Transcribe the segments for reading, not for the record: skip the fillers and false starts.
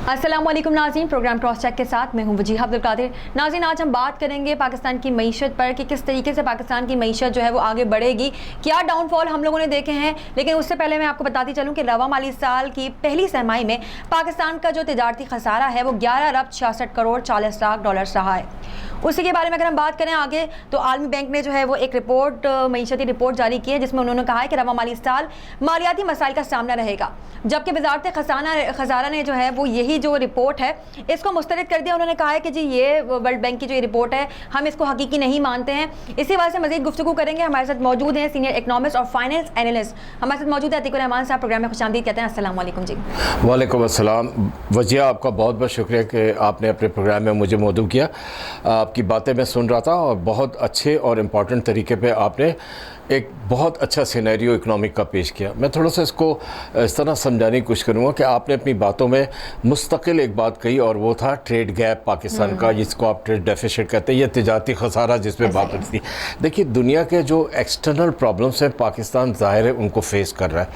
अस्सलाम वालेकुम नाज़रीन, प्रोग्राम क्रॉस चेक के साथ मैं हूं वजीहा अब्दुल कादिर। नाज़रीन, आज हम बात करेंगे पाकिस्तान की मईशत पर कि किस तरीके से पाकिस्तान की मईशत जो है वो आगे बढ़ेगी, क्या डाउनफॉल हम लोगों ने देखे हैं। लेकिन उससे पहले मैं आपको बताती चलूँ कि रवा माली साल की पहली तिमाही में पाकिस्तान का जो तिजारती खसारा है वो 11 अरब 66 करोड़ 40 लाख डॉलर रहा है। उसी के बारे में अगर हम बात करें आगे, तो आलमी बैंक ने जो है वो एक रिपोर्ट, मईशती रिपोर्ट जारी की है, जिसमें उन्होंने कहा है कि रवा माली साल मालियाती मसाइल का सामना रहेगा। जबकि वजारत खजाना ने जो है वो यही जो रिपोर्ट है इसको मुस्तरद कर दिया। उन्होंने कहा है कि जी ये वर्ल्ड बैंक की जो रिपोर्ट है हम इसको हकीकी नहीं मानते हैं। इसी वजह से मजीद गुफ्तगू करेंगे। हमारे साथ मौजूद हैं सीनियर इकनॉमिस्ट और फाइनेंस एनालिस्ट हमारे साथ मौजूद है अतीकुर रहमान साहब। प्रोग्राम में खुशामदीद कहते हैं। अस्सलाम वालेकुम जी। वालेकुम अस्सलाम। वजिया, आपका बहुत बहुत शुक्रिया कि आपने अपने प्रोग्राम में मुझे मौजूद किया। आपकी बातें मैं सुन रहा था और बहुत अच्छे और इम्पॉर्टेंट तरीके पे आपने एक बहुत अच्छा सिनेरियो इकनॉमिक का पेश किया। मैं थोड़ा सा इसको इस तरह समझाने की कोशिश करूँगा कि आपने अपनी बातों में मुस्तकिल एक बात कही और वो था ट्रेड गैप पाकिस्तान का, जिसको आप ट्रेड डेफिसिट कहते हैं, या तिजारती खसारा जिसमें बात होती थी। देखिए, दुनिया के जो एक्सटर्नल प्रॉब्लम्स हैं पाकिस्तान ज़ाहिर है उनको फेस कर रहा है,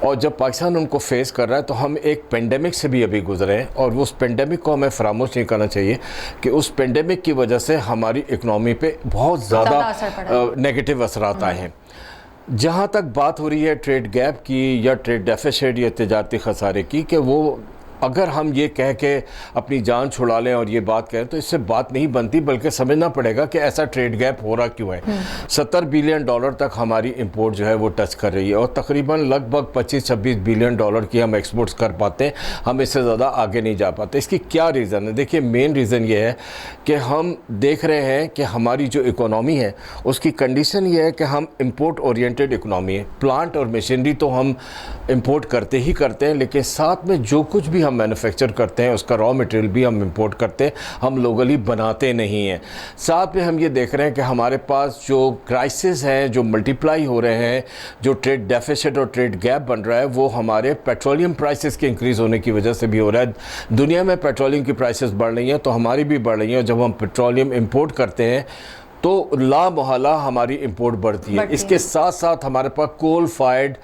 और जब पाकिस्तान उनको फेस कर रहा है तो हम एक पेंडेमिक से भी अभी गुजरे हैं, और उस पेंडेमिक को हमें फरामोश नहीं करना चाहिए कि उस पेंडेमिक की वजह से हमारी इकनॉमी पे बहुत ज़्यादा नेगेटिव असरात आए हैं। जहाँ तक बात हो रही है ट्रेड गैप की या ट्रेड डेफिसिट या तिजारती खसारे की, कि वो अगर हम ये कह के अपनी जान छुड़ा लें और ये बात कहें तो इससे बात नहीं बनती, बल्कि समझना पड़ेगा कि ऐसा ट्रेड गैप हो रहा क्यों है। 70 बिलियन डॉलर तक हमारी इंपोर्ट जो है वो टच कर रही है, और तकरीबन लगभग 25-26 बिलियन डॉलर की हम एक्सपोर्ट्स कर पाते हैं। हम इससे ज़्यादा आगे नहीं जा पाते। इसकी क्या रीज़न है? देखिए, मेन रीज़न ये है कि हम देख रहे हैं कि हमारी जो इकोनॉमी है उसकी कंडीशन ये है कि हम इम्पोर्ट ओरिएंटेड इकोनॉमी है। प्लांट और मशीनरी तो हम इम्पोर्ट करते ही करते हैं, लेकिन साथ में जो कुछ भी हम मैन्युफैक्चर करते हैं उसका रॉ मटेरियल भी हम इंपोर्ट करते हैं, हम लोकली बनाते नहीं हैं। साथ में हम ये देख रहे हैं कि हमारे पास जो क्राइसिस हैं जो मल्टीप्लाई हो रहे हैं, जो ट्रेड डेफिसिट और ट्रेड गैप बन रहा है, वो हमारे पेट्रोलियम प्राइसेस के इंक्रीज़ होने की वजह से भी हो रहा है। दुनिया में पेट्रोलियम की प्राइसेस बढ़ रही हैं तो हमारी भी बढ़ रही हैं, और जब हम पेट्रोलियम इंपोर्ट करते हैं तो ला मोहल्ला हमारी इंपोर्ट बढ़ती है। इसके साथ साथ हमारे पास कोल फायर्ड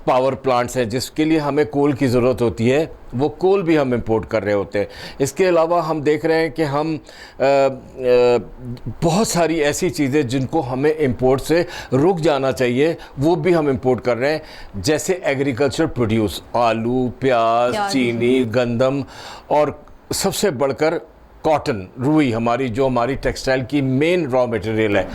पावर प्लांट्स हैं जिसके लिए हमें कोल की ज़रूरत होती है, वो कोल भी हम इंपोर्ट कर रहे होते हैं। इसके अलावा हम देख रहे हैं कि हम बहुत सारी ऐसी चीज़ें जिनको हमें इंपोर्ट से रुक जाना चाहिए वो भी हम इंपोर्ट कर रहे हैं, जैसे एग्रीकल्चर प्रोड्यूस, आलू, प्याज, चीनी, गंदम, और सबसे बढ़कर कॉटन, रुई, हमारी टेक्सटाइल की मेन रॉ मटेरियल है।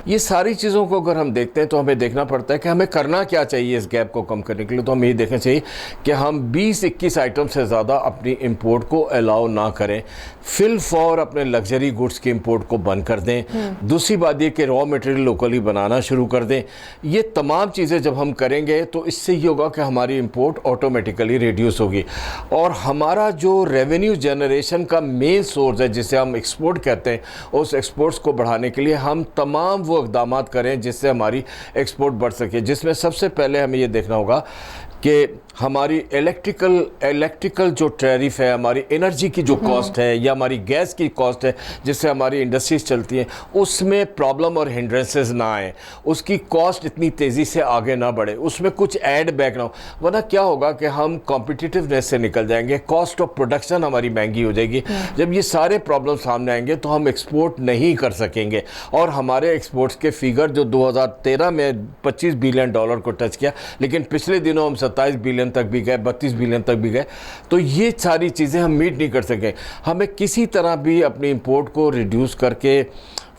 ये सारी चीज़ों को अगर हम देखते हैं तो हमें देखना पड़ता है कि हमें करना क्या चाहिए इस गैप को कम करने के लिए। तो हमें ये देखना चाहिए कि हम 20-21 आइटम से ज़्यादा अपनी इंपोर्ट को अलाउ ना करें। फिल फॉर अपने लग्जरी गुड्स की इंपोर्ट को बंद कर दें। दूसरी बात ये कि रॉ मटेरियल लोकली बनाना शुरू कर दें। ये तमाम चीज़ें जब हम करेंगे तो इससे ये होगा कि हमारी इंपोर्ट ऑटोमेटिकली रिड्यूस होगी, और हमारा जो रेवेन्यू जनरेशन का मेन सोर्स जिसे हम एक्सपोर्ट कहते हैं, उस एक्सपोर्ट्स को बढ़ाने के लिए हम तमाम वो इक़दाम करें जिससे हमारी एक्सपोर्ट बढ़ सके। जिसमें सबसे पहले हमें ये देखना होगा कि हमारी इलेक्ट्रिकल जो टैरिफ है, हमारी एनर्जी की जो कॉस्ट है या हमारी गैस की कॉस्ट है जिससे हमारी इंडस्ट्रीज चलती हैं, उसमें प्रॉब्लम और हिंड्रेंसेस ना आए, उसकी कॉस्ट इतनी तेज़ी से आगे ना बढ़े, उसमें कुछ ऐड बैक ना हो, वरना क्या होगा कि हम कॉम्पिटिटिवनेस से निकल जाएंगे, कॉस्ट ऑफ प्रोडक्शन हमारी महंगी हो जाएगी। जब ये सारे प्रॉब्लम सामने आएंगे तो हम एक्सपोर्ट नहीं कर सकेंगे, और हमारे एक्सपोर्ट्स के फिगर जो 2013 में 25 बिलियन डॉलर को टच किया, लेकिन पिछले दिनों हम 27 बिलियन तक भी गए, 32 बिलियन तक भी गए। तो ये सारी चीज़ें हम मीट नहीं कर सके। हमें किसी तरह भी अपनी इंपोर्ट को रिड्यूस करके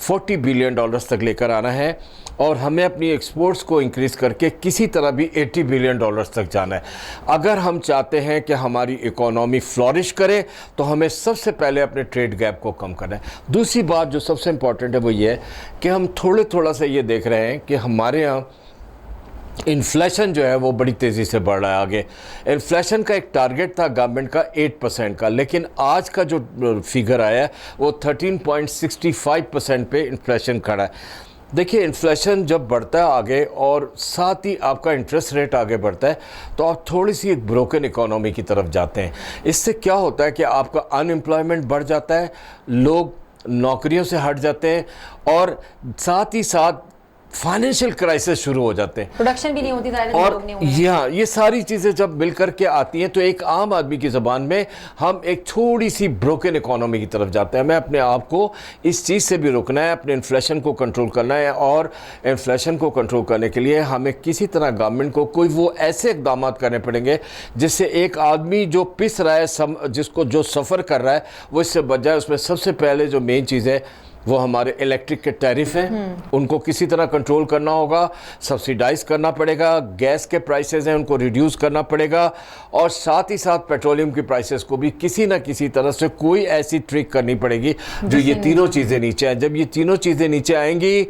40 बिलियन डॉलर्स तक लेकर आना है, और हमें अपनी एक्सपोर्ट्स को इंक्रीज़ करके किसी तरह भी 80 बिलियन डॉलर्स तक जाना है। अगर हम चाहते हैं कि हमारी इकोनॉमी फ्लॉरिश करे तो हमें सबसे पहले अपने ट्रेड गैप को कम करना है। दूसरी बात जो सबसे इम्पॉर्टेंट है वो ये है कि हम थोड़ा सा ये देख रहे हैं कि हमारे यहाँ इन्फ्लेशन जो है वो बड़ी तेज़ी से बढ़ रहा है आगे। इन्फ्लेशन का एक टारगेट था गवर्नमेंट का 8% का, लेकिन आज का जो फिगर आया है वो 13.65% पे इन्फ्लेशन खड़ा है। देखिए, इन्फ्लेशन जब बढ़ता है आगे और साथ ही आपका इंटरेस्ट रेट आगे बढ़ता है तो आप थोड़ी सी एक ब्रोकन इकोनॉमी की तरफ जाते हैं। इससे क्या होता है कि आपका अनएम्प्लॉयमेंट बढ़ जाता है, लोग नौकरियों से हट जाते हैं, और साथ ही साथ फाइनेंशियल क्राइसिस शुरू हो जाते हैं, प्रोडक्शन भी नहीं होती, और ये सारी चीज़ें जब मिलकर के आती हैं तो एक आम आदमी की ज़बान में हम एक थोड़ी सी ब्रोकन इकोनॉमी की तरफ जाते हैं। हमें अपने आप को इस चीज़ से भी रोकना है, अपने इन्फ्लेशन को कंट्रोल करना है, और इन्फ्लेशन को कंट्रोल करने के लिए हमें किसी तरह गवर्नमेंट को कोई वो ऐसे इकदाम करने पड़ेंगे जिससे एक आदमी जो पिस रहा है, जिसको जो सफ़र कर रहा है, वो इससे बच जाए। उसमें सबसे पहले जो मेन चीज़ है वो हमारे इलेक्ट्रिक के टैरिफ हैं, उनको किसी तरह कंट्रोल करना होगा, सब्सिडाइज करना पड़ेगा। गैस के प्राइसेस हैं, उनको रिड्यूस करना पड़ेगा, और साथ ही साथ पेट्रोलियम की प्राइसेस को भी किसी ना किसी तरह से कोई ऐसी ट्रिक करनी पड़ेगी जो ये तीनों चीज़ें नीचे आएँ। जब ये तीनों चीज़ें नीचे आएंगी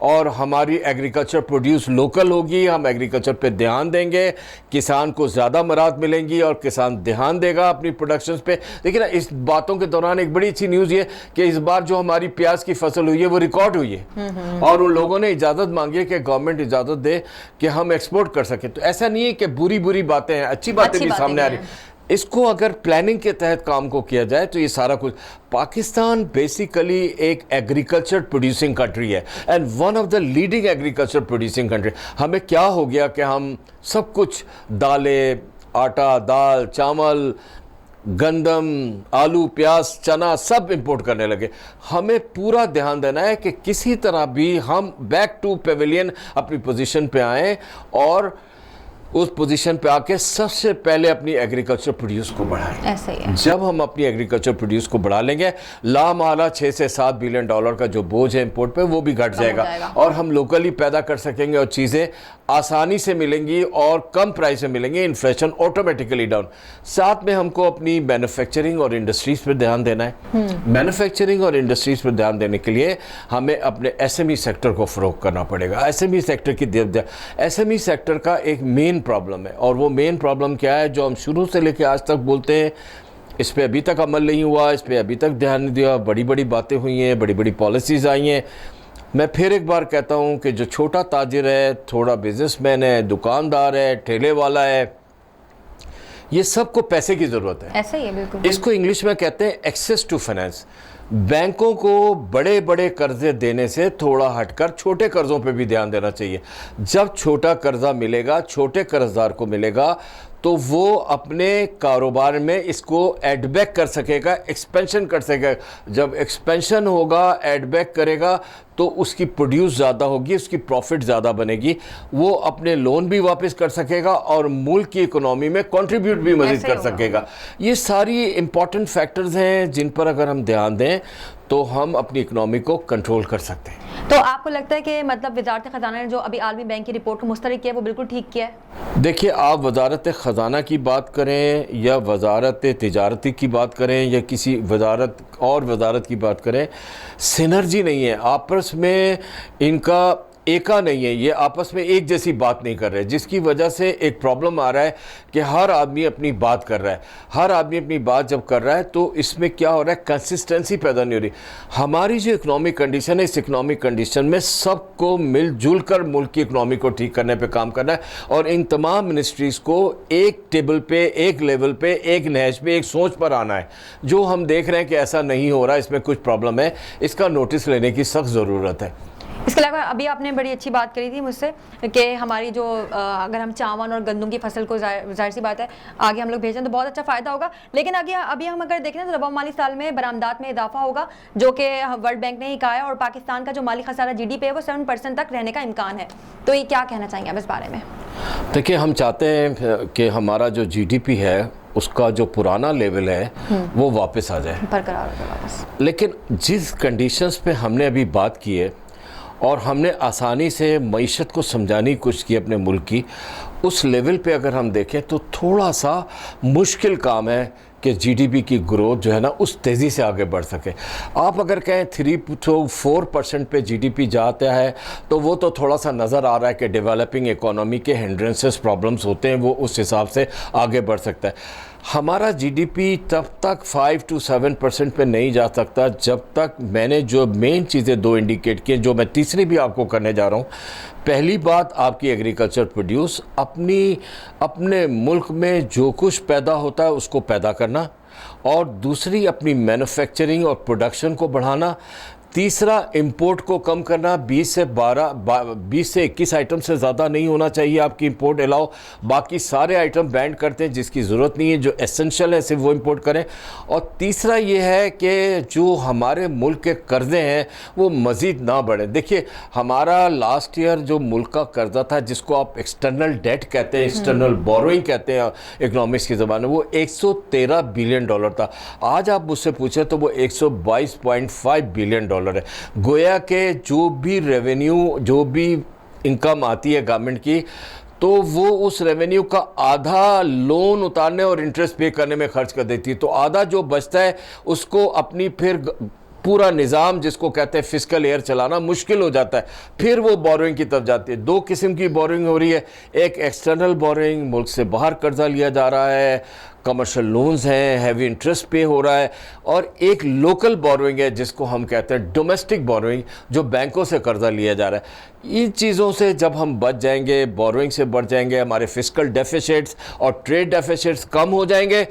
और हमारी एग्रीकल्चर प्रोड्यूस लोकल होगी, हम एग्रीकल्चर पे ध्यान देंगे, किसान को ज़्यादा मराहत मिलेंगी और किसान ध्यान देगा अपनी प्रोडक्शंस पे। देखिए ना, इस बातों के दौरान एक बड़ी अच्छी न्यूज़ ये कि इस बार जो हमारी प्याज की फसल हुई है वो रिकॉर्ड हुई है, और उन लोगों ने इजाज़त मांगी है कि गवर्नमेंट इजाज़त दे कि हम एक्सपोर्ट कर सकें। तो ऐसा नहीं है कि बुरी बुरी बातें हैं, अच्छी बातें भी सामने आ रही। इसको अगर प्लानिंग के तहत काम को किया जाए तो ये सारा कुछ। पाकिस्तान बेसिकली एक एग्रीकल्चर प्रोड्यूसिंग कंट्री है, and one of the leading agriculture producing country. हमें क्या हो गया कि हम सब कुछ दालें, आटा, दाल, चावल, गंदम, आलू, प्याज, चना सब इंपोर्ट करने लगे। हमें पूरा ध्यान देना है कि किसी तरह भी हम बैक टू पेविलियन अपनी पोजीशन पे आएँ, और उस पोजीशन पे आके सबसे पहले अपनी एग्रीकल्चर प्रोड्यूस को बढ़ाएं। ऐसा ही है। जब हम अपनी एग्रीकल्चर प्रोड्यूस को बढ़ा लेंगे, लामाला 6 से 7 बिलियन डॉलर का जो बोझ है इंपोर्ट पे वो भी घट जाएगा, और हम लोकली पैदा कर सकेंगे और चीज़ें आसानी से मिलेंगी और कम प्राइस में मिलेंगी। Inflation automatically down. साथ में हमको अपनी मैन्युफैक्चरिंग और इंडस्ट्रीज पर ध्यान देना है। मैन्युफैक्चरिंग और इंडस्ट्रीज पर ध्यान देने के लिए हमें अपने SME सेक्टर को फ़रोग करना पड़ेगा। SME सेक्टर की SME सेक्टर का एक मेन प्रॉब्लम है, और वो मेन प्रॉब्लम क्या है जो हम शुरू से लेकर आज तक बोलते हैं, इस पे अभी तक अमल नहीं हुआ, इस पे अभी तक ध्यान नहीं दिया। बड़ी बड़ी बातें हुई हैं, बड़ी बड़ी पॉलिसीज़ आई हैं। मैं फिर एक बार कहता हूं कि जो छोटा ताजिर है, थोड़ा बिजनेसमैन है, दुकानदार है, ठेले वाला है, ये सबको पैसे की ज़रूरत है। ऐसा ही है, बिल्कुल। इसको इंग्लिश में कहते हैं एक्सेस टू फाइनेंस। बैंकों को बड़े बड़े कर्जे देने से थोड़ा हटकर छोटे कर्जों पे भी ध्यान देना चाहिए। जब छोटा कर्जा मिलेगा, छोटे कर्जदार को मिलेगा, तो वो अपने कारोबार में इसको एडबैक कर सकेगा, एक्सपेंशन कर सकेगा। जब एक्सपेंशन होगा, एडबैक करेगा, तो उसकी प्रोड्यूस ज़्यादा होगी, उसकी प्रॉफिट ज़्यादा बनेगी, वो अपने लोन भी वापस कर सकेगा और मुल्क की इकोनॉमी में कंट्रीब्यूट भी मज़ीद कर सकेगा। ये सारी इंपॉर्टेंट फैक्टर्स हैं जिन पर अगर हम ध्यान दें तो हम अपनी इकोनॉमी को कंट्रोल कर सकते हैं। तो आपको लगता है कि मतलब वजारत ख़जाना ने जो अभी आलमी बैंक की रिपोर्ट को मुस्तरद किया है वो बिल्कुल ठीक किया है? देखिए, आप वजारत ख़जाना की बात करें या वजारत तिजारती की बात करें या किसी वजारत की बात करें, सिनर्जी नहीं है आपस में, इनका एका नहीं है, ये आपस में एक जैसी बात नहीं कर रहे, जिसकी वजह से एक प्रॉब्लम आ रहा है कि हर आदमी अपनी बात कर रहा है। हर आदमी अपनी बात जब कर रहा है तो इसमें क्या हो रहा है, कंसिस्टेंसी पैदा नहीं हो रही। हमारी जो इकोनॉमिक कंडीशन है, इस इकोनॉमिक कंडीशन में सबको मिलजुल कर मुल्क की इकोनॉमी को ठीक करने पे काम करना है, और इन तमाम मिनिस्ट्रीज़ को एक टेबल पे, एक लेवल पे, एक नहज पे, एक सोच पर आना है। जो हम देख रहे हैं कि ऐसा नहीं हो रहा, इसमें कुछ प्रॉब्लम है, इसका नोटिस लेने की सख्त ज़रूरत है। इसके अलावा अभी आपने बड़ी अच्छी बात करी थी मुझसे कि हमारी जो अगर हम चावल और गंदम की फसल को जाहिर सी बात है आगे हम लोग भेजें तो बहुत अच्छा फ़ायदा होगा। लेकिन अभी हम अगर देखें तो रबा माली साल में बरामदात में इजाफा होगा, जो कि वर्ल्ड बैंक ने ही कहा है, और पाकिस्तान का जो माली खसारा GDP है वो 7% तक रहने का इम्कान है। तो ये क्या कहना चाहेंगे आप इस बारे में? देखिए, हम चाहते हैं कि हमारा जो GDP है उसका जो पुराना लेवल है वो वापस आ जाए, बरकरार हो जाए वापस। लेकिन जिस कंडीशंस पे हमने अभी बात की है और हमने आसानी से मईशत को समझाने की कोशिश की अपने मुल्क की, उस लेवल पे अगर हम देखें तो थोड़ा सा मुश्किल काम है कि GDP की ग्रोथ जो है ना उस तेज़ी से आगे बढ़ सके। आप अगर कहें 3 to 4% पे GDP जाता है तो वो तो थोड़ा सा नज़र आ रहा है कि डेवलपिंग इकोनॉमी के हिंड्रेंसेस प्रॉब्लम्स होते हैं, वो उस हिसाब से आगे बढ़ सकता है। हमारा GDP तब तक 5 to 7% पे नहीं जा सकता जब तक मैंने जो मेन चीज़ें 2 इंडिकेट की, जो मैं तीसरी भी आपको करने जा रहा हूँ। पहली बात, आपकी एग्रीकल्चर प्रोड्यूस अपने मुल्क में जो कुछ पैदा होता है उसको पैदा करना, और दूसरी अपनी मैन्युफैक्चरिंग और प्रोडक्शन को बढ़ाना। तीसरा, इंपोर्ट को कम करना, 20 से 21 आइटम से ज़्यादा नहीं होना चाहिए आपकी इंपोर्ट अलाउ। बाकी सारे आइटम बैंड करते हैं, जिसकी ज़रूरत नहीं है, जो एसेंशियल है सिर्फ वो इंपोर्ट करें। और तीसरा ये है कि जो हमारे मुल्क के कर्ज़े हैं वो मज़ीद ना बढ़ें। देखिए, हमारा लास्ट ईयर जो मुल्क का कर्जा था, जिसको आप एक्सटर्नल डेट कहते हैं, एक्सटर्नल बोरोइंग कहते हैं इकोनॉमिक्स की ज़बान में, वो $113 बिलियन था। आज आप मुझसे पूछें तो वो $122.5 बिलियन है। गोया के जो भी रेवेन्यू, जो भी इनकम आती है गवर्नमेंट की, तो वो उस रेवेन्यू का आधा लोन उतारने और इंटरेस्ट पे करने में खर्च कर देती है। तो आधा जो बचता है उसको अपनी फिर पूरा निज़ाम, जिसको कहते हैं फिस्कल एयर, चलाना मुश्किल हो जाता है। फिर वो बोरोइंग की तरफ जाती है। दो किस्म की बोरोइंग हो रही है, एक एक्सटर्नल बोरोइंग, मुल्क से बाहर कर्जा लिया जा रहा है, कमर्शियल लोन्स हैं, हैवी इंटरेस्ट पे हो रहा है, और एक लोकल बोरोइंग है जिसको हम कहते हैं डोमेस्टिक बोरोइंग, जो बैंकों से कर्जा लिया जा रहा है। इन चीज़ों से जब हम बच जाएंगे, बोरोइंग से बच जाएंगे, हमारे फिस्कल डेफिसिट्स और ट्रेड डेफिसिट्स कम हो जाएंगे,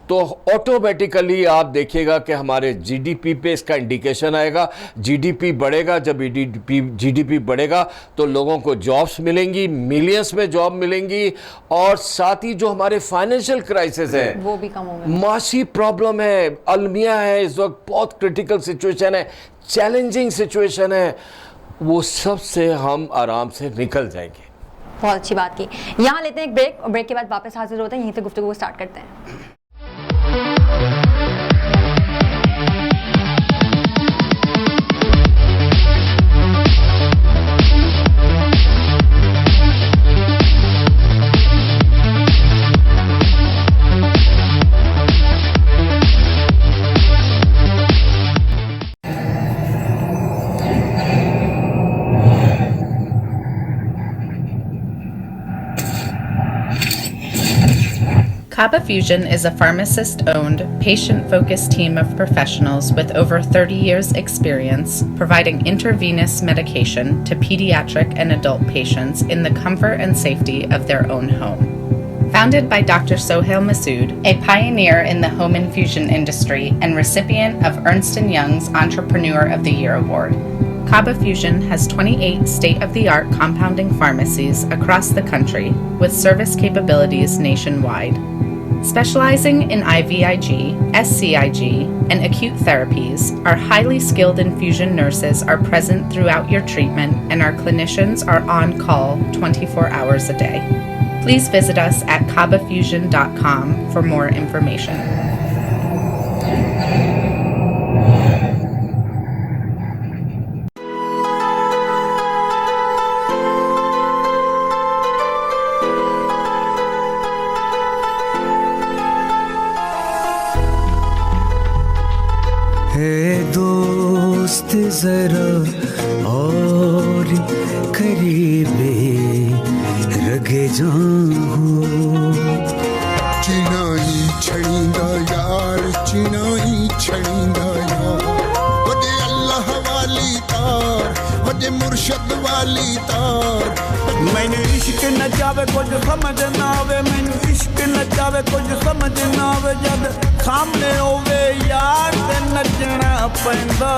तो ऑटोमेटिकली आप देखिएगा कि हमारे जीडीपी पे इसका इंडिकेशन आएगा। जीडीपी बढ़ेगा, जब जीडीपी बढ़ेगा तो लोगों को जॉब्स मिलेंगी, मिलियंस में जॉब मिलेंगी, और साथ ही जो हमारे फाइनेंशियल क्राइसिस है वो भी कम होंगे। माशी प्रॉब्लम है, अलमिया है, इस वक्त बहुत क्रिटिकल सिचुएशन है, चैलेंजिंग सिचुएशन है, वो सब से हम आराम से निकल जाएंगे। बहुत अच्छी बात की। यहाँ लेते हैं एक ब्रेक, और ब्रेक के बाद वापस हाजिर होते हैं, यहीं से गुफ्तगू को स्टार्ट करते हैं। Kaba Fusion is a pharmacist-owned, patient-focused team of professionals with over 30 years' experience providing intravenous medication to pediatric and adult patients in the comfort and safety of their own home. Founded by Dr. Sohail Masood, a pioneer in the home infusion industry and recipient of Ernst & Young's Entrepreneur of the Year award, Kaba Fusion has 28 state-of-the-art compounding pharmacies across the country with service capabilities nationwide. Specializing in IVIG, SCIG, and acute therapies, our highly skilled infusion nurses are present throughout your treatment, and our clinicians are on call 24 hours a day. Please visit us at kabafusion.com for more information. दोस्त जरा और करीबे रगे जाऊं चिनाई छड़ींदा यार चिनाई छड़ींदा यार वदे अल्लाह वाली तार वदे मुर्शद वाली तार मैनू इश्क न जावे कुछ समझ ना आवे मैनू इश्क न जावे कुछ समझ ना आवे जब सामने होवे यार ते नचना पैंदा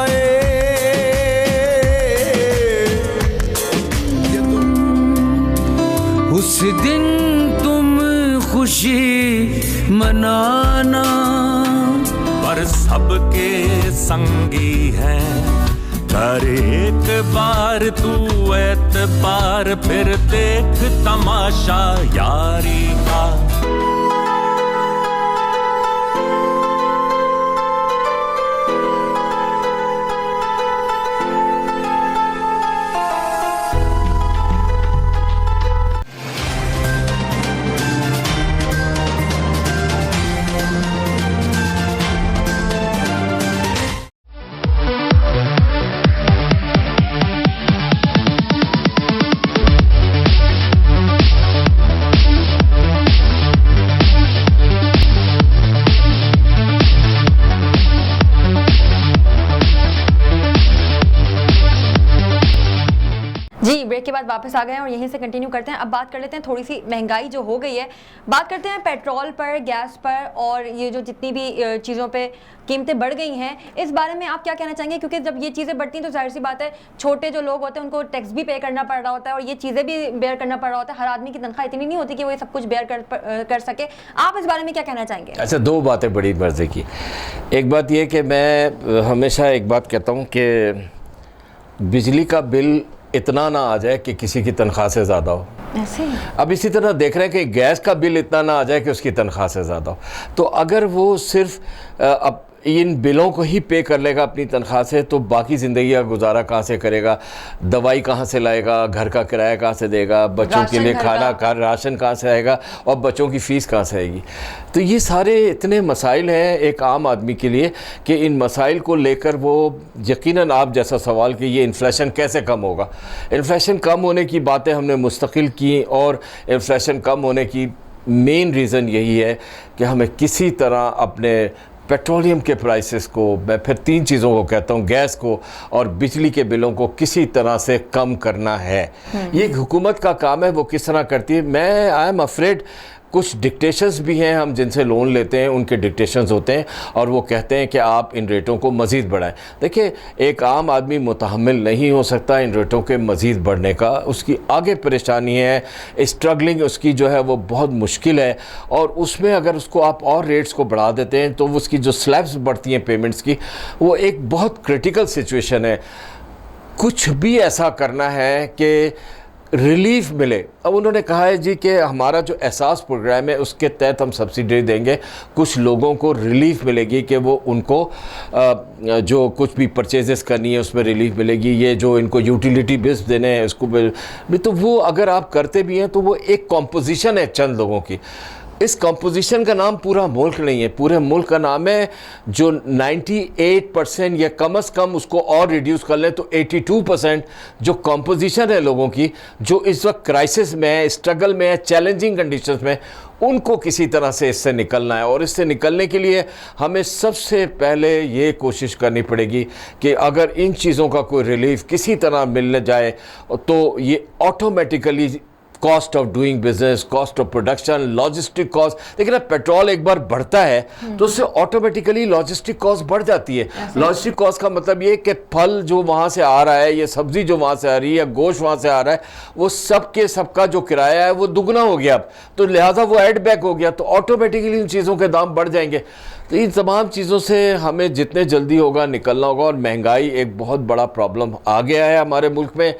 उस दिन तुम खुशी मनाना पर सबके संगी हैं कर एक बार तू एतबार फिर देख तमाशा यारी का ब्रेक के बाद वापस आ गए हैं और यहीं से कंटिन्यू करते हैं। अब बात कर लेते हैं थोड़ी सी महंगाई जो हो गई है, बात करते हैं पेट्रोल पर, गैस पर और ये जो जितनी भी चीज़ों पे कीमतें बढ़ गई हैं, इस बारे में आप क्या कहना चाहेंगे? क्योंकि जब ये चीज़ें बढ़ती हैं तो जाहिर सी बात है छोटे जो लोग होते हैं उनको टैक्स भी पे करना पड़ रहा होता है और ये चीज़ें भी बेयर करना पड़ रहा होता है। हर आदमी की तनख्वाह इतनी नहीं होती कि वो ये सब कुछ बेयर कर सके। आप इस बारे में क्या कहना चाहेंगे? अच्छा, दो बातें बड़ी मज़े की। एक बात ये कि मैं हमेशा एक बात कहता हूँ कि बिजली का बिल इतना ना आ जाए कि किसी की तनख्वाह से ज़्यादा हो। ऐसे अब इसी तरह देख रहे हैं कि गैस का बिल इतना ना आ जाए कि उसकी तनख्वाह से ज़्यादा हो। तो अगर वो सिर्फ अब इन बिलों को ही पे कर लेगा अपनी तनख्वाह से, तो बाकी ज़िंदगी का गुजारा कहाँ से करेगा? दवाई कहाँ से लाएगा? घर का किराया कहाँ से देगा? बच्चों के लिए राशन कहाँ से आएगा? और बच्चों की फ़ीस कहाँ से आएगी? तो ये सारे इतने मसाइल हैं एक आम आदमी के लिए कि इन मसाइल को लेकर वो यकीनन आप जैसा सवाल कि ये इन्फ्लेशन कैसे कम होगा। इन्फ्लेशन कम होने की बातें हमने मुस्तकिल की और इन्फ्लेशन कम होने की मेन रीज़न यही है कि हमें किसी तरह अपने पेट्रोलियम के प्राइसेस को, मैं फिर तीन चीज़ों को कहता हूँ, गैस को और बिजली के बिलों को किसी तरह से कम करना है। ये हुकूमत का काम है, वो किस तरह करती है। मैं आई एम अफ्रेड कुछ डिक्टेशंस भी हैं हम जिनसे लोन लेते हैं, उनके डिक्टेशंस होते हैं और वो कहते हैं कि आप इन रेटों को मज़ीद बढ़ाएं। देखिए, एक आम आदमी मुतहम्मिल नहीं हो सकता इन रेटों के मज़ीद बढ़ने का, उसकी आगे परेशानी है, स्ट्रगलिंग उसकी जो है वो बहुत मुश्किल है और उसमें अगर उसको आप और रेट्स को बढ़ा देते हैं तो उसकी जो स्लैब्स बढ़ती हैं पेमेंट्स की, वो एक बहुत क्रिटिकल सिचुएशन है। कुछ भी ऐसा करना है कि रिलीफ मिले। अब उन्होंने कहा है जी कि हमारा जो एहसास प्रोग्राम है उसके तहत हम सब्सिडी देंगे, कुछ लोगों को रिलीफ मिलेगी कि वो उनको जो कुछ भी परचेजेस करनी है उसमें रिलीफ मिलेगी। ये जो इनको यूटिलिटी बिल्स देने हैं उसको भी, तो वो अगर आप करते भी हैं तो वो एक कॉम्पोजिशन है चंद लोगों की। इस कंपोजिशन का नाम पूरा मुल्क नहीं है, पूरे मुल्क का नाम है जो 98% या कम से कम उसको और रिड्यूस कर लें तो 82% जो कंपोजिशन है लोगों की जो इस वक्त क्राइसिस में है, स्ट्रगल में है, चैलेंजिंग कंडीशंस में, उनको किसी तरह से इससे निकलना है। और इससे निकलने के लिए हमें सबसे पहले ये कोशिश करनी पड़ेगी कि अगर इन चीज़ों का कोई रिलीफ किसी तरह मिलने जाए तो ये automatically cost of doing business, cost of production, logistic cost, देखिए ना पेट्रोल एक बार बढ़ता है तो उससे ऑटोमेटिकली लॉजिस्टिक कॉस्ट बढ़ जाती है। लॉजिस्टिक कॉस्ट का मतलब ये कि फल जो वहाँ से आ रहा है या सब्जी जो वहाँ से आ रही है या गोश्त वहाँ से आ रहा है, वो सबका जो किराया है वो दुगना हो गया, तो लिहाजा वो एड बैक हो गया, तो ऑटोमेटिकली इन चीज़ों के दाम बढ़ जाएंगे। तो इन तमाम चीज़ों से हमें जितने जल्दी होगा निकलना होगा। और महंगाई एक बहुत बड़ा प्रॉब्लम आ गया है हमारे मुल्क में,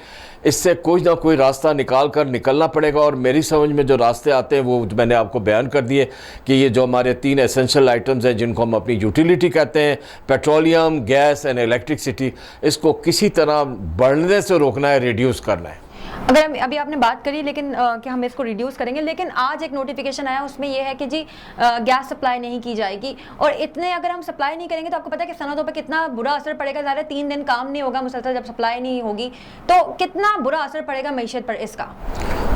इससे कोई ना कोई रास्ता निकाल कर निकलना पड़ेगा। और मेरी समझ में जो रास्ते आते हैं वो मैंने आपको बयान कर दिए कि ये जो हमारे 3 एसेंशियल आइटम्स हैं जिनको हम अपनी यूटिलिटी कहते हैं, पेट्रोलियम, गैस एंड इलेक्ट्रिसिटी, इसको किसी तरह बढ़ने से रोकना है, रिड्यूस करना है। अगर अभी आपने बात करी लेकिन कि हम इसको रिड्यूस करेंगे, लेकिन आज एक नोटिफिकेशन आया उसमें यह है कि जी गैस सप्लाई नहीं की जाएगी। और इतने अगर हम सप्लाई नहीं करेंगे तो आपको पता है कि सनतों पर कितना बुरा असर पड़ेगा। ज़्यादा 3 दिन काम नहीं होगा मुसलसल, जब सप्लाई नहीं होगी तो कितना बुरा असर पड़ेगा मईशत पर। इसका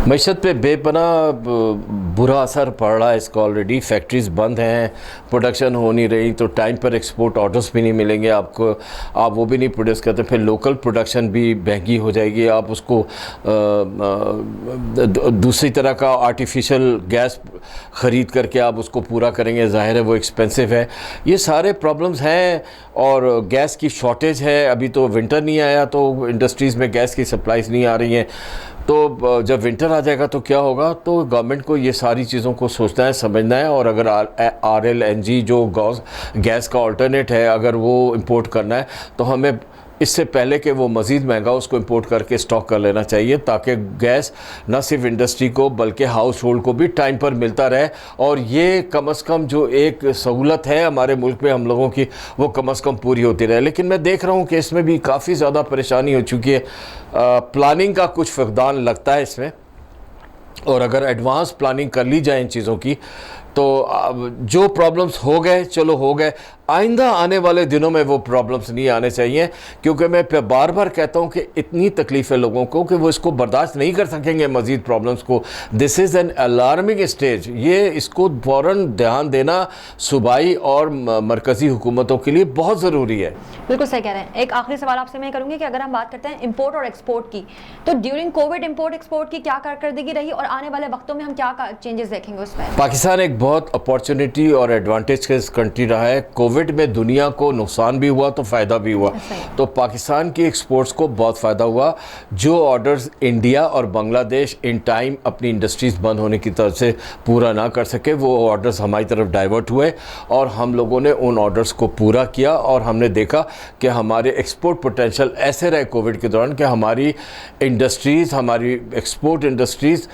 मईशत पे बेपनाह बुरा असर पड़ रहा है इसका। ऑलरेडी फैक्ट्रीज़ बंद हैं, प्रोडक्शन हो नहीं रही, तो टाइम पर एक्सपोर्ट ऑर्डर्स भी नहीं मिलेंगे आपको, आप वो भी नहीं प्रोड्यूस करते, फिर लोकल प्रोडक्शन भी महंगी हो जाएगी। आप उसको दूसरी तरह का आर्टिफिशियल गैस ख़रीद करके आप उसको पूरा करेंगे, ज़ाहिर है वो एक्सपेंसिव है। ये सारे प्रॉब्लम्स हैं और गैस की शॉर्टेज है। अभी तो विंटर नहीं आया तो इंडस्ट्रीज़ में गैस की सप्लाईज नहीं आ रही हैं, तो जब विंटर आ जाएगा तो क्या होगा। तो गवर्नमेंट को ये सारी चीज़ों को सोचना है, समझना है। और अगर RLNG जो गैस का अल्टरनेट है अगर वो इंपोर्ट करना है तो हमें इससे पहले कि वो मज़ीद महंगा उसको इंपोर्ट करके स्टॉक कर लेना चाहिए, ताकि गैस न सिर्फ इंडस्ट्री को बल्कि हाउस होल्ड को भी टाइम पर मिलता रहे। और ये कम से कम जो एक सहूलत है हमारे मुल्क में हम लोगों की, वो कम से कम पूरी होती रहे। लेकिन मैं देख रहा हूँ कि इसमें भी काफ़ी ज़्यादा परेशानी हो चुकी है। प्लानिंग का कुछ फकदान लगता है इसमें, और अगर एडवांस प्लानिंग कर ली जाए इन चीज़ों की तो जो प्रॉब्लम्स हो गए चलो हो गए, आइंदा आने वाले दिनों में वो प्रॉब्लम्स नहीं आने चाहिए, क्योंकि मैं बार बार कहता हूँ कि इतनी तकलीफ़ें लोगों को कि वो इसको बर्दाश्त नहीं कर सकेंगे मज़ीद प्रॉब्लम्स को। This is an alarming stage, ये इसको फ़ौरन ध्यान देना सूबाई और मरकज़ी हुकूमतों के लिए बहुत ज़रूरी है। बिल्कुल सही कह रहे हैं। एक आखिरी सवाल आपसे मैं करूँगी कि अगर हम बात करते हैं इंपोर्ट और एक्सपोर्ट की, तो ड्यूरिंग कोविड इंपोर्ट एक्सपोर्ट की क्या कारकर्दगी रही और आने वाले वक्तों में हम क्या चेंजेस देखेंगे उसमें? पाकिस्तान एक बहुत अपॉर्चुनिटी और एडवांटेज का कंट्री रहा है। कोविड में दुनिया को नुकसान भी हुआ तो फ़ायदा भी हुआ, तो पाकिस्तान की एक्सपोर्ट्स को बहुत फ़ायदा हुआ। जो ऑर्डर्स इंडिया और बांग्लादेश इन टाइम अपनी इंडस्ट्रीज़ बंद होने की तरफ से पूरा ना कर सके, वो ऑर्डर्स हमारी तरफ डाइवर्ट हुए और हम लोगों ने उन ऑर्डर्स को पूरा किया और हमने देखा कि हमारे एक्सपोर्ट पोटेंशियल ऐसे रहे कोविड के दौरान कि हमारी इंडस्ट्रीज़, हमारी एक्सपोर्ट इंडस्ट्रीज़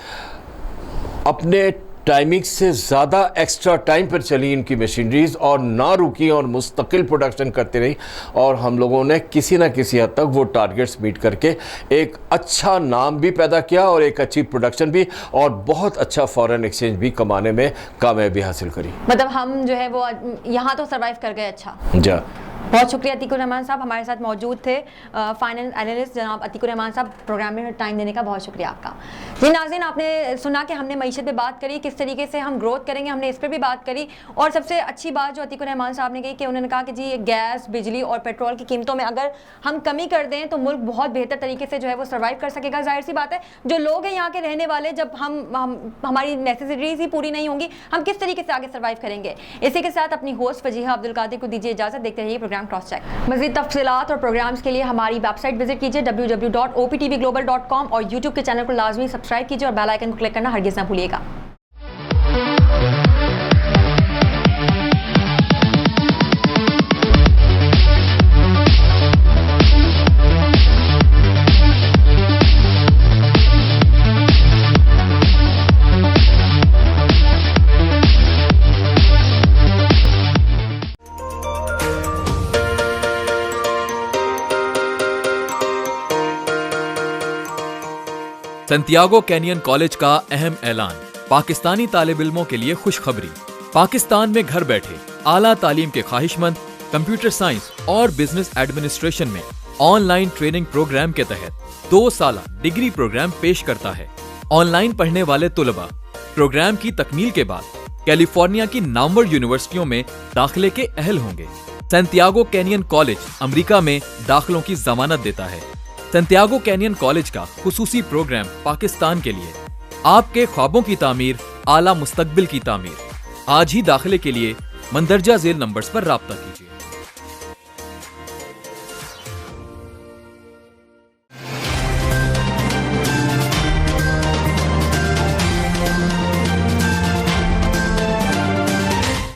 अपने टाइमिंग से ज़्यादा एक्स्ट्रा टाइम पर चली इनकी मशीनरीज़ और ना रुकी और मुस्तकिल प्रोडक्शन करती रही, और हम लोगों ने किसी ना किसी हद तक वो टारगेट्स मीट करके एक अच्छा नाम भी पैदा किया और एक अच्छी प्रोडक्शन भी और बहुत अच्छा फॉरेन एक्सचेंज भी कमाने में कामयाबी हासिल करी। मतलब हम जो है वो यहाँ तो सर्वाइव कर गए। अच्छा जा बहुत शुक्रिया अतीकुर रहमान साहब, हमारे साथ मौजूद थे फाइनेंस एनालिस्ट जनाब अतीकुर रहमान साहब। प्रोग्राम में टाइम देने का बहुत शुक्रिया आपका। जी नाज़रीन, आपने सुना कि हमने मईशत पे बात करी, किस तरीके से हम ग्रोथ करेंगे, हमने इस पर भी बात करी। और सबसे अच्छी बात जो अतीकुर रहमान साहब ने कही कि उन्होंने कहा कि जी गैस, बिजली और पेट्रोल की कीमतों में अगर हम कमी कर दें तो मुल्क बहुत बेहतर तरीके से जो है वो सर्वाइव कर सकेगा। जाहिर सी बात है, जो लोग हैं यहाँ के रहने वाले, जब हमारी नेसेसिटीज़ ही पूरी नहीं होंगी, हम किस तरीके से आगे सर्वाइव करेंगे। इसी के साथ अपनी होस्ट वजीहा अब्दुल कादिर को दीजिए इजाज़त। देखते रहिए प्रोग्राम क्रॉस चेक। मज़ीद तफसीलात और प्रोग्राम्स के लिए हमारी वेबसाइट विजिट कीजिए www.optvglobal.com और यूट्यूब के चैनल को लाजमी सब्सक्राइब कीजिए और बेल आइकन को क्लिक करना हरगिज़ ना भूलिएगा। सैंटियागो कैनियन कॉलेज का अहम ऐलान। पाकिस्तानी तालिब इल्मों के लिए खुशखबरी। पाकिस्तान में घर बैठे आला तालीम के ख्वाहिशमंद कंप्यूटर साइंस और बिजनेस एडमिनिस्ट्रेशन में ऑनलाइन ट्रेनिंग प्रोग्राम के तहत 2 साला डिग्री प्रोग्राम पेश करता है। ऑनलाइन पढ़ने वाले तुलबा प्रोग्राम की तकमील के बाद कैलिफोर्निया की नामवर यूनिवर्सिटियों में दाखिले के अहल होंगे। सैंटियागो कैनियन कॉलेज अमेरिका में दाखिलों की जमानत देता है। सैंटियागो कैनियन कॉलेज का खुसूसी प्रोग्राम पाकिस्तान के लिए, आपके ख्वाबों की तामीर, आला मुस्तकबिल की तामीर। आज ही दाखिले के लिए मंदरजा झेल नंबर्स पर राब्ता कीजिए।